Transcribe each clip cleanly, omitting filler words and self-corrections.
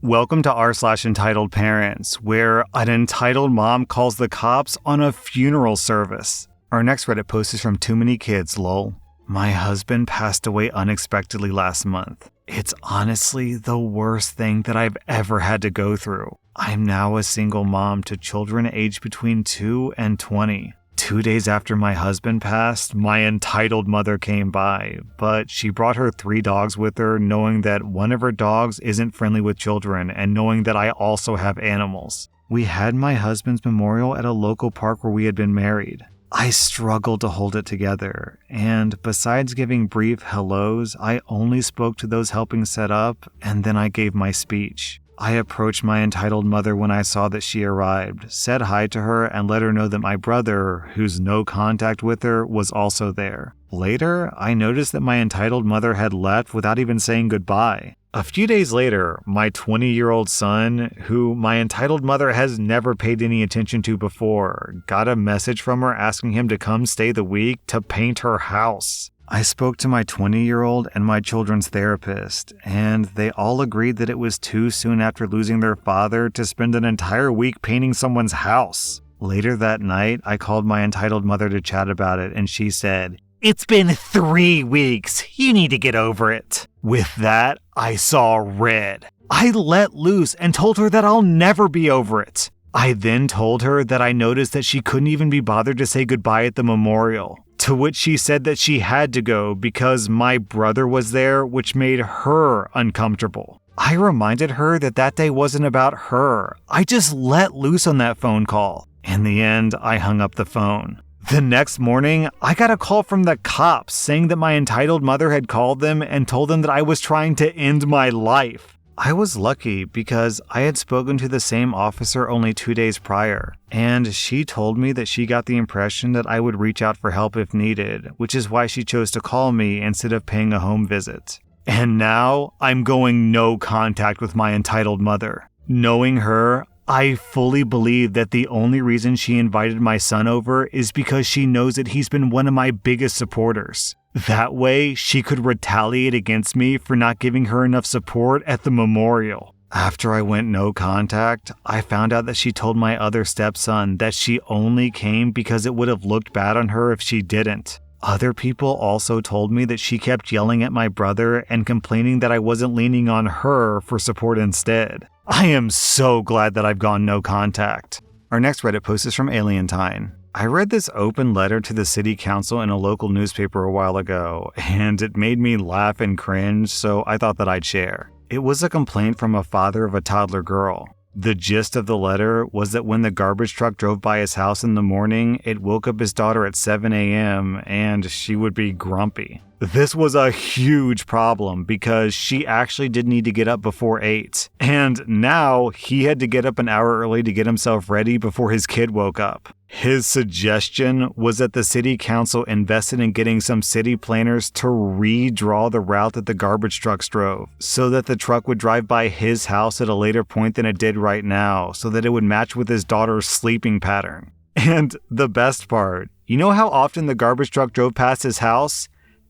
Welcome to r/slash Entitled Parents, where an entitled mom calls the cops on a funeral service. Our next Reddit post is from Too Many Kids, lol. My husband passed away unexpectedly last month. It's honestly the worst thing that I've ever had to go through. I'm now a single mom to children aged between 2 and 20. 2 days after my husband passed, my entitled mother came by, but she brought her 3 dogs with her, knowing that one of her dogs isn't friendly with children and knowing that I also have animals. We had my husband's memorial at a local park where we had been married. I struggled to hold it together, and besides giving brief hellos, I only spoke to those helping set up, and then I gave my speech. I approached my entitled mother when I saw that she arrived, said hi to her, and let her know that my brother, who's no contact with her, was also there. Later, I noticed that my entitled mother had left without even saying goodbye. A few days later, my 20-year-old son, who my entitled mother has never paid any attention to before, got a message from her asking him to come stay the week to paint her house. I spoke to my 20-year-old and my children's therapist, and they all agreed that it was too soon after losing their father to spend an entire week painting someone's house. Later that night, I called my entitled mother to chat about it, and she said, "It's been 3 weeks. You need to get over it." With that, I saw red. I let loose and told her that I'll never be over it. I then told her that I noticed that she couldn't even be bothered to say goodbye at the memorial. To which she said that she had to go because my brother was there, which made her uncomfortable. I reminded her that that day wasn't about her. I just let loose on that phone call. In the end, I hung up the phone. The next morning, I got a call from the cops saying that my entitled mother had called them and told them that I was trying to end my life. I was lucky because I had spoken to the same officer only 2 days prior, and she told me that she got the impression that I would reach out for help if needed, which is why she chose to call me instead of paying a home visit. And now, I'm going no contact with my entitled mother. Knowing her, I fully believe that the only reason she invited my son over is because she knows that he's been one of my biggest supporters. That way, she could retaliate against me for not giving her enough support at the memorial. After I went no contact, I found out that she told my other stepson that she only came because it would have looked bad on her if she didn't. Other people also told me that she kept yelling at my brother and complaining that I wasn't leaning on her for support instead. I am so glad that I've gone no contact. Our next Reddit post is from Alientine. I read this open letter to the city council in a local newspaper a while ago, and it made me laugh and cringe, so I thought that I'd share. It was a complaint from a father of a toddler girl. The gist of the letter was that when the garbage truck drove by his house in the morning, it woke up his daughter at 7 a.m. and she would be grumpy. This was a huge problem because she actually did need to get up before 8. And now he had to get up an hour early to get himself ready before his kid woke up. His suggestion was that the city council invested in getting some city planners to redraw the route that the garbage trucks drove so that the truck would drive by his house at a later point than it did right now so that it would match with his daughter's sleeping pattern. And the best part, you know how often the garbage truck drove past his house?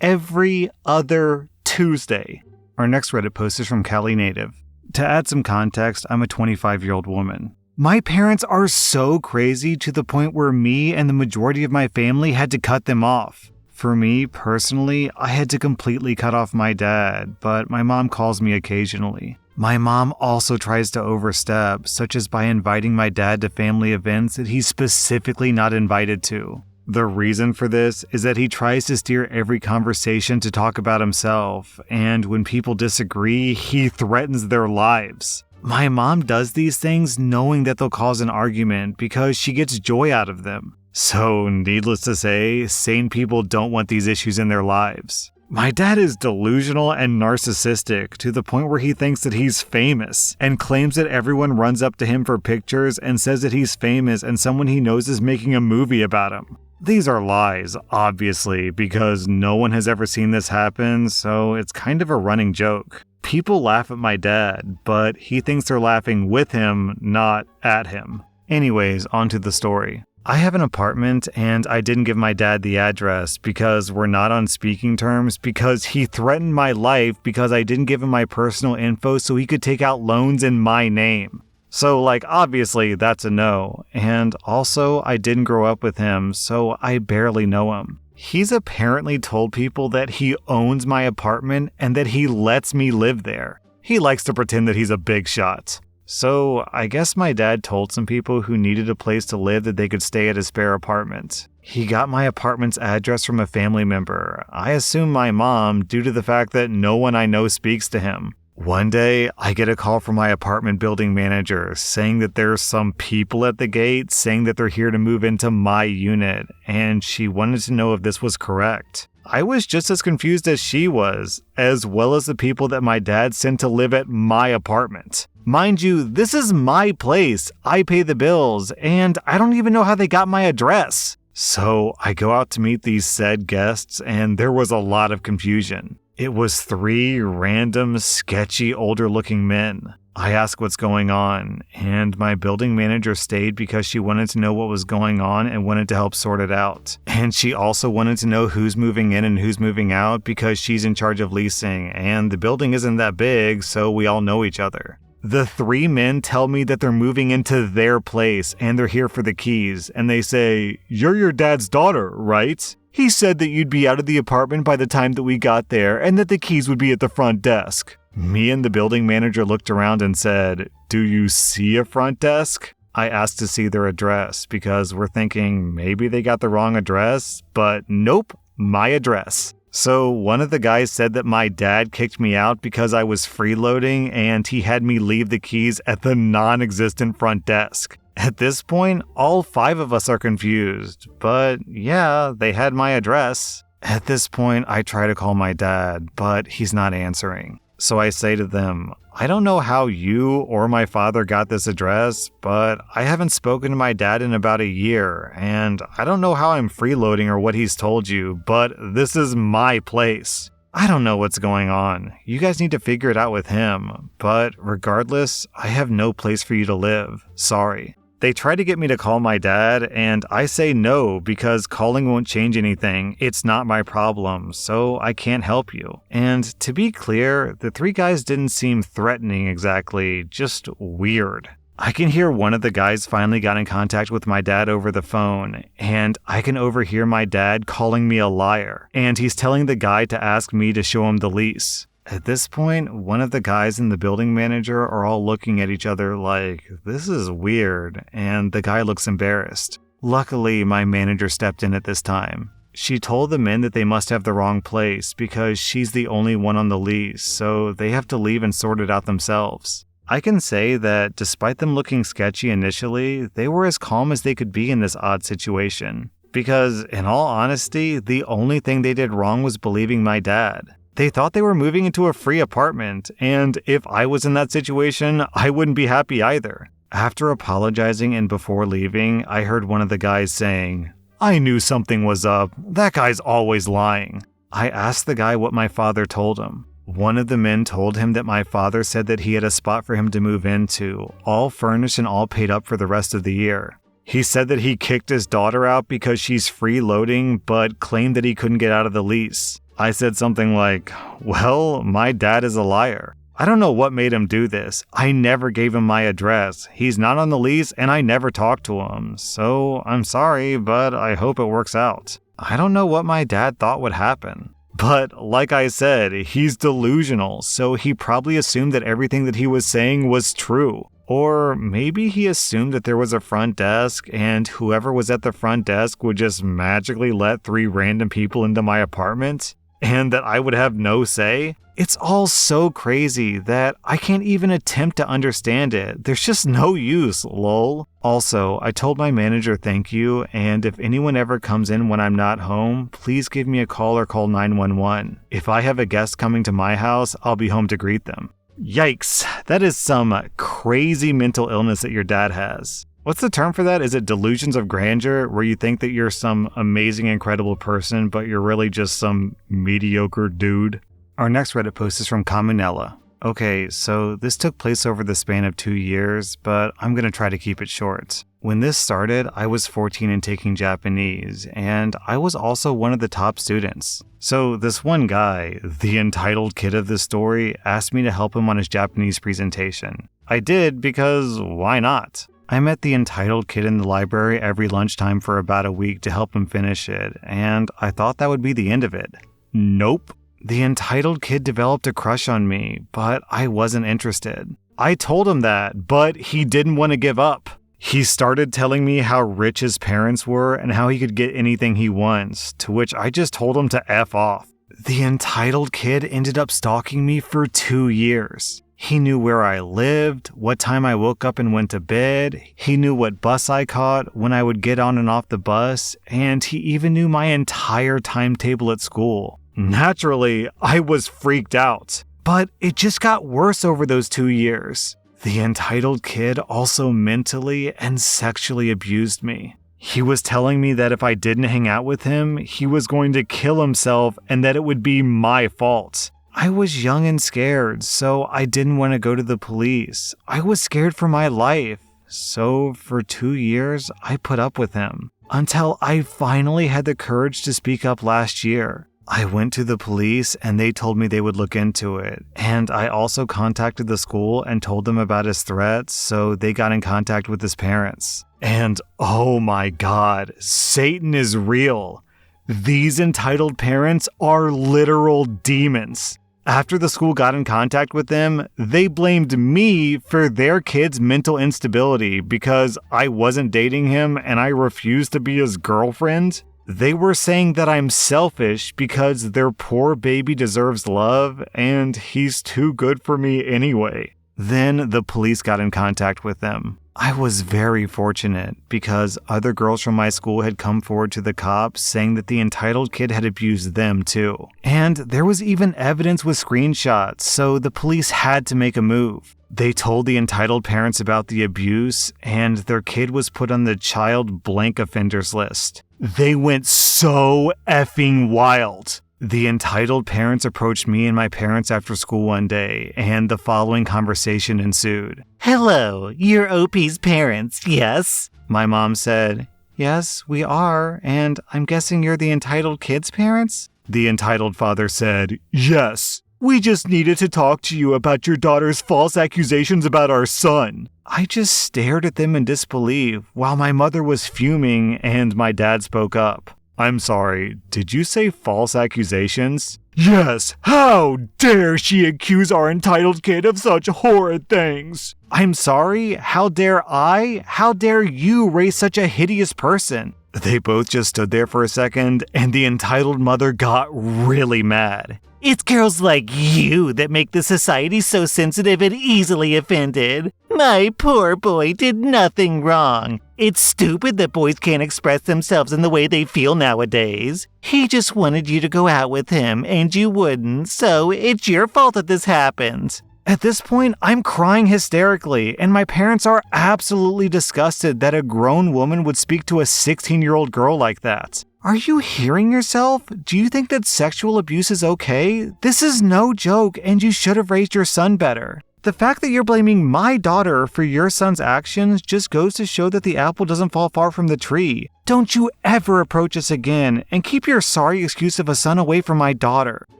Every other Tuesday. Our next Reddit post is from Cali Native. To add some context, I'm a 25-year-old woman. My parents are so crazy to the point where me and the majority of my family had to cut them off. For me, personally, I had to completely cut off my dad, but my mom calls me occasionally. My mom also tries to overstep, such as by inviting my dad to family events that he's specifically not invited to. The reason for this is that he tries to steer every conversation to talk about himself, and when people disagree, he threatens their lives. My mom does these things knowing that they'll cause an argument because she gets joy out of them. So, needless to say, sane people don't want these issues in their lives. My dad is delusional and narcissistic to the point where he thinks that he's famous and claims that everyone runs up to him for pictures and says that he's famous and someone he knows is making a movie about him. These are lies, obviously, because no one has ever seen this happen, so it's kind of a running joke. People laugh at my dad, but he thinks they're laughing with him, not at him. Anyways, on to the story. I have an apartment and I didn't give my dad the address because we're not on speaking terms because he threatened my life because I didn't give him my personal info so he could take out loans in my name. So obviously that's a no. And also I didn't grow up with him, so I barely know him. He's apparently told people that he owns my apartment and that he lets me live there. He likes to pretend that he's a big shot. So I guess my dad told some people who needed a place to live that they could stay at his spare apartment. He got my apartment's address from a family member. I assume my mom, due to the fact that no one I know speaks to him. One day, I get a call from my apartment building manager saying that there's some people at the gate saying that they're here to move into my unit, and she wanted to know if this was correct. I was just as confused as she was, as well as the people that my dad sent to live at my apartment. Mind you, this is my place, I pay the bills, and I don't even know how they got my address. So I go out to meet these said guests, and there was a lot of confusion. It was 3 random, sketchy, older-looking men. I asked what's going on, and my building manager stayed because she wanted to know what was going on and wanted to help sort it out. And she also wanted to know who's moving in and who's moving out because she's in charge of leasing, and the building isn't that big, so we all know each other. The 3 men tell me that they're moving into their place and they're here for the keys, and they say, "You're your dad's daughter, right? He said that you'd be out of the apartment by the time that we got there and that the keys would be at the front desk." Me and the building manager looked around and said, "Do you see a front desk?" I asked to see their address because we're thinking maybe they got the wrong address, but nope, my address. So one of the guys said that my dad kicked me out because I was freeloading and he had me leave the keys at the non-existent front desk. At this point, all 5 of us are confused, but yeah, they had my address. At this point, I try to call my dad, but he's not answering. So I say to them, "I don't know how you or my father got this address, but I haven't spoken to my dad in about a year, and I don't know how I'm freeloading or what he's told you, but this is my place. I don't know what's going on. You guys need to figure it out with him, but regardless, I have no place for you to live. Sorry." They try to get me to call my dad, and I say no because calling won't change anything. It's not my problem, so I can't help you. And to be clear, the 3 guys didn't seem threatening exactly, just weird. I can hear one of the guys finally got in contact with my dad over the phone, and I can overhear my dad calling me a liar, and he's telling the guy to ask me to show him the lease. At this point, one of the guys and the building manager are all looking at each other like, this is weird, and the guy looks embarrassed. Luckily, my manager stepped in at this time. She told the men that they must have the wrong place because she's the only one on the lease, so they have to leave and sort it out themselves. I can say that despite them looking sketchy initially, they were as calm as they could be in this odd situation. Because, in all honesty, the only thing they did wrong was believing my dad. They thought they were moving into a free apartment, and if I was in that situation, I wouldn't be happy either. After apologizing and before leaving, I heard one of the guys saying, "I knew something was up. That guy's always lying." I asked the guy what my father told him. One of the men told him that my father said that he had a spot for him to move into, all furnished and all paid up for the rest of the year. He said that he kicked his daughter out because she's freeloading, but claimed that he couldn't get out of the lease. I said something like, "Well, my dad is a liar. I don't know what made him do this. I never gave him my address. He's not on the lease and I never talked to him. So I'm sorry, but I hope it works out." I don't know what my dad thought would happen. But like I said, he's delusional, so he probably assumed that everything that he was saying was true. Or maybe he assumed that there was a front desk and whoever was at the front desk would just magically let 3 random people into my apartment and that I would have no say. It's all so crazy that I can't even attempt to understand it. There's just no use, lol. Also, I told my manager thank you, and if anyone ever comes in when I'm not home, please give me a call or call 911. If I have a guest coming to my house, I'll be home to greet them. Yikes, that is some crazy mental illness that your dad has. What's the term for that? Is it delusions of grandeur, where you think that you're some amazing, incredible person, but you're really just some mediocre dude? Our next Reddit post is from Caminella. Okay, so this took place over the span of 2 years, but I'm going to try to keep it short. When this started, I was 14 and taking Japanese, and I was also one of the top students. So this one guy, the entitled kid of the story, asked me to help him on his Japanese presentation. I did because why not? I met the entitled kid in the library every lunchtime for about a week to help him finish it, and I thought that would be the end of it. Nope. The entitled kid developed a crush on me, but I wasn't interested. I told him that, but he didn't want to give up. He started telling me how rich his parents were and how he could get anything he wants, to which I just told him to F off. The entitled kid ended up stalking me for 2 years. He knew where I lived, what time I woke up and went to bed, he knew what bus I caught, when I would get on and off the bus, and he even knew my entire timetable at school. Naturally, I was freaked out. But it just got worse over those 2 years. The entitled kid also mentally and sexually abused me. He was telling me that if I didn't hang out with him, he was going to kill himself and that it would be my fault. I was young and scared, so I didn't want to go to the police. I was scared for my life. So for 2 years, I put up with him. Until I finally had the courage to speak up last year. I went to the police and they told me they would look into it. And I also contacted the school and told them about his threats, so they got in contact with his parents. And oh my God, Satan is real. These entitled parents are literal demons. After the school got in contact with them, they blamed me for their kid's mental instability because I wasn't dating him and I refused to be his girlfriend. They were saying that I'm selfish because their poor baby deserves love and he's too good for me anyway. Then the police got in contact with them. I was very fortunate because other girls from my school had come forward to the cops saying that the entitled kid had abused them too. And there was even evidence with screenshots, so the police had to make a move. They told the entitled parents about the abuse, and their kid was put on the child blank offenders list. They went so effing wild. The entitled parents approached me and my parents after school one day, and the following conversation ensued. "Hello, you're OP's parents, yes?" My mom said, "Yes, we are, and I'm guessing you're the entitled kid's parents?" The entitled father said, "Yes. We just needed to talk to you about your daughter's false accusations about our son." I just stared at them in disbelief while my mother was fuming and my dad spoke up. "I'm sorry, did you say false accusations?" "Yes, how dare she accuse our entitled kid of such horrid things?" "I'm sorry, how dare I? How dare you raise such a hideous person?" They both just stood there for a second, and the entitled mother got really mad. "It's girls like you that make the society so sensitive and easily offended. My poor boy did nothing wrong. It's stupid that boys can't express themselves in the way they feel nowadays. He just wanted you to go out with him, and you wouldn't, so it's your fault that this happened." At this point, I'm crying hysterically, and my parents are absolutely disgusted that a grown woman would speak to a 16-year-old girl like that. Are you hearing yourself? Do you think that sexual abuse is okay? This is no joke, and you should have raised your son better. The fact that you're blaming my daughter for your son's actions just goes to show that the apple doesn't fall far from the tree. Don't you ever approach us again, and keep your sorry excuse of a son away from my daughter.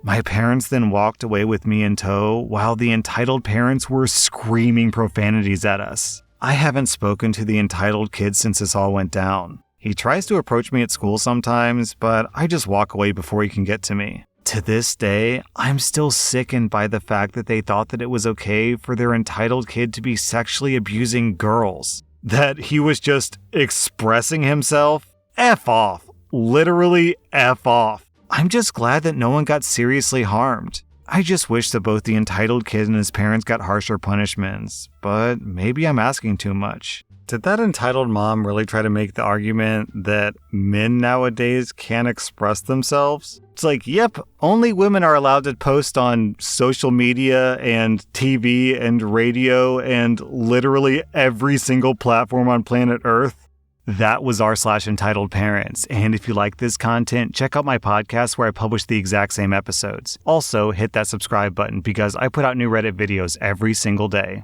My parents then walked away with me in tow, while the entitled parents were screaming profanities at us. I haven't spoken to the entitled kid since this all went down. He tries to approach me at school sometimes, but I just walk away before he can get to me. To this day, I'm still sickened by the fact that they thought that it was okay for their entitled kid to be sexually abusing girls. That he was just expressing himself. F off. Literally F off. I'm just glad that no one got seriously harmed. I just wish that both the entitled kid and his parents got harsher punishments, but maybe I'm asking too much. Did that entitled mom really try to make the argument that men nowadays can't express themselves? It's like, yep, only women are allowed to post on social media and TV and radio and literally every single platform on planet Earth. That was r/entitled-parents, and if you like this content, check out my podcast where I publish the exact same episodes. Also, hit that subscribe button because I put out new Reddit videos every single day.